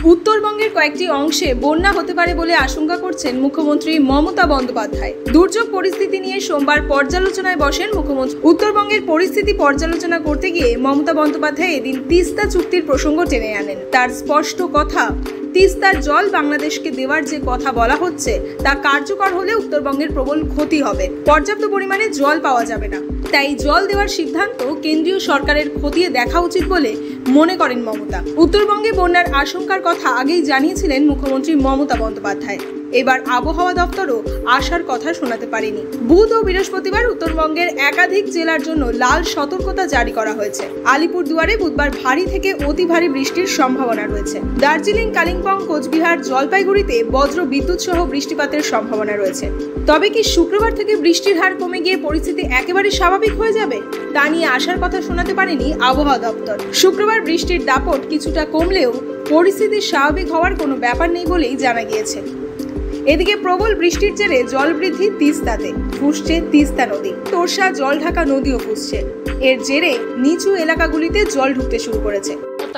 উত্তরবঙ্গের কয়েকটি অংশে বন্যা হতে পারে বলে আশঙ্কা করছেন মুখ্যমন্ত্রী মমতা বন্দ্যোপাধ্যায়। দুর্যোগ পরিস্থিতি নিয়ে সোমবার পর্যালোচনায় বসেন মুখ্যমন্ত্রী। উত্তরবঙ্গের পরিস্থিতি পর্যালোচনা করতে গিয়ে মমতা বন্দ্যোপাধ্যায় এদিন তিস্তা চুক্তির প্রসঙ্গ টেনে আনেন। তার স্পষ্ট কথা, তিস্তার জল বাংলাদেশকে দেওয়ার যে কথা বলা হচ্ছে তা কার্যকর হলে উত্তরবঙ্গের প্রবল ক্ষতি হবে। পর্যাপ্ত পরিমাণে জল পাওয়া যাবে না, তাই জল দেওয়ার সিদ্ধান্ত কেন্দ্রীয় সরকারের খতিয়ে দেখা উচিত বলে মনে করেন মমতা। উত্তরবঙ্গে বন্যার আশঙ্কার কথা আগেই জানিয়েছিলেন মুখ্যমন্ত্রী মমতা বন্দ্যোপাধ্যায়। এবার আবহাওয়া দপ্তরও আশার কথা শোনাতে পারেনি। বুধ ও বৃহস্পতিবার উত্তরবঙ্গের একাধিক জেলার জন্য লাল সতর্কতা জারি করা হয়েছে। আলিপুরদুয়ারে বুধবার ভারী থেকে অতি ভারী বৃষ্টির সম্ভাবনা রয়েছে। দার্জিলিং, কালিম্পং, কোচবিহার, জলপাইগুড়িতে বজ্র বিদ্যুৎ সহ বৃষ্টিপাতের সম্ভাবনা রয়েছে। তবে কি শুক্রবার থেকে বৃষ্টির হার কমে গিয়ে পরিস্থিতি একেবারে স্বাভাবিক হয়ে যাবে? তা নিয়ে আশার কথা শোনাতে পারেনি আবহাওয়া দপ্তর। শুক্রবার বৃষ্টির দাপট কিছুটা কমলেও পরিস্থিতি স্বাভাবিক হওয়ার কোনো ব্যাপার নেই বলেই জানা গিয়েছে। এদিকে প্রবল বৃষ্টির জেরে জল বৃদ্ধি তিস্তাতে, ফুসছে তিস্তা নদী। তোরসা জল ঢাকা নদীও ফুসছে। এর জেরে নিচু এলাকাগুলিতে জল ঢুকতে শুরু করেছে।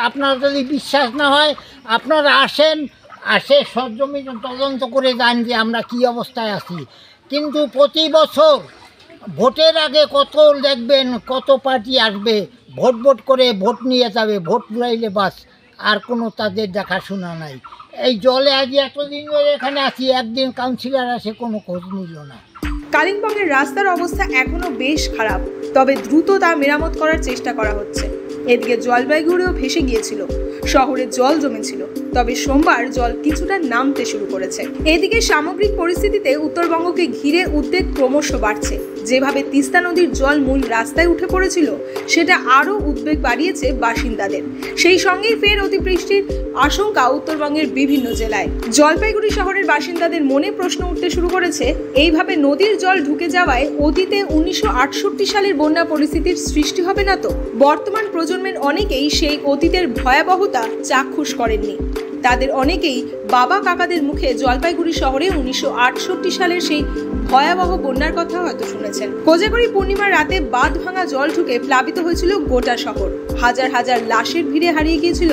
আপনার যদি বিশ্বাস না হয়, আপনারা আসে সরজমিন তদন্ত করে যান যে আমরা কি অবস্থায় আছি। কিন্তু প্রতি বছর ভোটের আগে কত দেখবেন কত পার্টি আসবে, ভোট করে ভোট নিয়ে যাবে, ভোট লাইলে বাস, আর কোনো তাদের দেখাশোনা নাই। এই জলে আজ এতদিন ধরে এখানে আছি, একদিন কাউন্সিলর আসে কোনো খোঁজ নিল না। কালিম্পংয়ের রাস্তার অবস্থা এখনো বেশ খারাপ, তবে দ্রুত তা মেরামত করার চেষ্টা করা হচ্ছে। এদিকে জলপাইগুড়িও ভেসে গিয়েছিল, শহরে জল জমেছিল, তবে সোমবার জল কিছুটা নামতে শুরু করেছে। এদিকে সামগ্রিক পরিস্থিতিতে উত্তরবঙ্গকে ঘিরে উদ্বেগ ক্রমশ বাড়ছে। যেভাবে তিস্তা নদীর জল মূল রাস্তায় উঠে পড়েছিল, সেটা আরও উদ্বেগ বাড়িয়েছে বাসিন্দাদের। সেই সঙ্গেই ফের অতিবৃষ্টির আশঙ্কা উত্তরবঙ্গের বিভিন্ন জেলায়। জলপাইগুড়ি শহরের বাসিন্দাদের মনে প্রশ্ন উঠতে শুরু করেছে, এইভাবে নদীর জল ঢুকে যাওয়ায় অতীতে 1968 সালের বন্যা পরিস্থিতির সৃষ্টি হবে না তো? বর্তমান প্রজন্মের অনেকেই সেই অতীতের ভয়াবহতা চাক্ষুষ করেননি। তাদের অনেকেই বাবা কাকাদের মুখে জলপাইগুড়ি শহরে 1968 সালের সেই ভয়াবহ বন্যার কথা হয়তো শুনেছেন। কোজাগরী পূর্ণিমার রাতে বাঁধ ভাঙা জল ঢুকে প্লাবিত হয়েছিল গোটা শহর। হাজার হাজার লাশের ভিড়ে হারিয়ে গিয়েছিল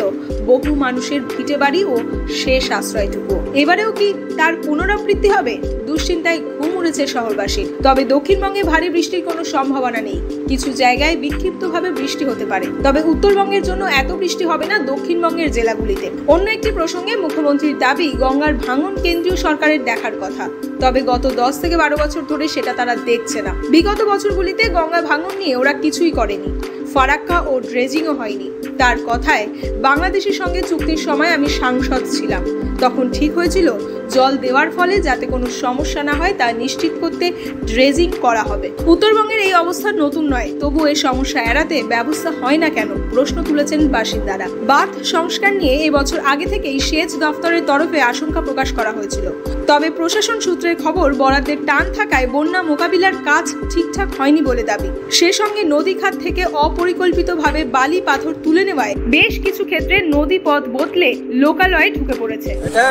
বহু মানুষের ভিটে বাড়ি ও শেষ আশ্রয়টুকু। এবারেও কি তার পুনরাবৃত্তি হবে? দুশ্চিন্তায় ঘুম উড়েছে শহরবাসী। তবে দক্ষিণবঙ্গে ভারী বৃষ্টির কোনো সম্ভাবনা নেই। কিছু জায়গায় বিক্ষিপ্তভাবে বৃষ্টি হতে পারে, তবে উত্তরবঙ্গের জন্য এত বৃষ্টি হবে না দক্ষিণবঙ্গের জেলাগুলিতে। অন্য একটি প্রসঙ্গে মুখ্যমন্ত্রীর দাবি, গঙ্গার ভাঙন কেন্দ্রীয় সরকারের দেখার কথা, তবে গত 10 থেকে 12 বছর ধরে সেটা তারা দেখছে না। বিগত বছরগুলিতে গঙ্গা ভাঙন নিয়ে ওরা কিছুই করেনি, ফারাক্কা ও ড্রেজিংও হয়নি। তার কথায়, বাংলাদেশের সঙ্গে চুক্তির সময় আমি সাংসদ ছিলাম, তখন ঠিক হয়েছিল জল দেওয়ার ফলে যাতে কোনো সমস্যা না হয় তা নিশ্চিত করতে ড্রেজিং করা হবে। উত্তরবঙ্গের এই অবস্থা নতুন নয়, তবু এই সমস্যা এড়াতে ব্যবস্থা হয় না কেন, প্রশ্ন তুলেছেন বাসিন্দারা। বাঁধ সংস্কার নিয়ে এবছর আগে থেকেই সেচ দপ্তরের তরফে আশঙ্কা প্রকাশ করা হয়েছিল, তবে প্রশাসন সূত্রের খবর বরাদ্দের টান থাকায় বন্যা মোকাবিলার কাজ ঠিকঠাক হয়নি বলে দাবি। সে সঙ্গে নদী খাত থেকে অপরিকল্পিতভাবে বালি পাথর তুলে নেওয়ায় বেশ কিছু ক্ষেত্রে নদী পথ বদলে লোকালয়ে ঢুকে পড়েছে। এটা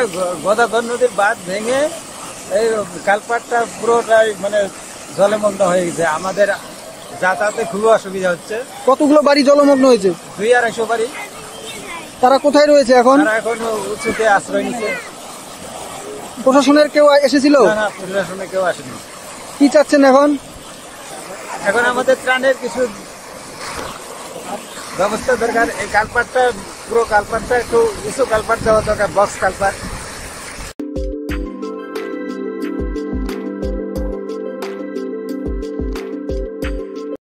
গোদাধর নদীর বাঁধ ভেঙে এই কালপাটটা পুরোটাই মানে জলমগ্ন হয়ে গেছে। আমাদের যাতায়াতে খুবই অসুবিধা হচ্ছে। কতগুলো বাড়ি জলমগ্ন হয়েছে? 200-250 বাড়ি। তারা কোথায় রয়েছে এখন? তারা এখন উঁচুতে আশ্রয় নিচ্ছে। প্রশাসনের কেউ এসেছিল? না, প্রশাসনের কেউ আসেনি। কি চাচ্ছেন এখন? এখন আমাদের ত্রাণের কিছু ব্যবস্থা দরকার। এই কালপাটটা পুরো কালপাটটা একটু উঁচু কালপাট দেওয়া দরকার, বক্স কালপাট।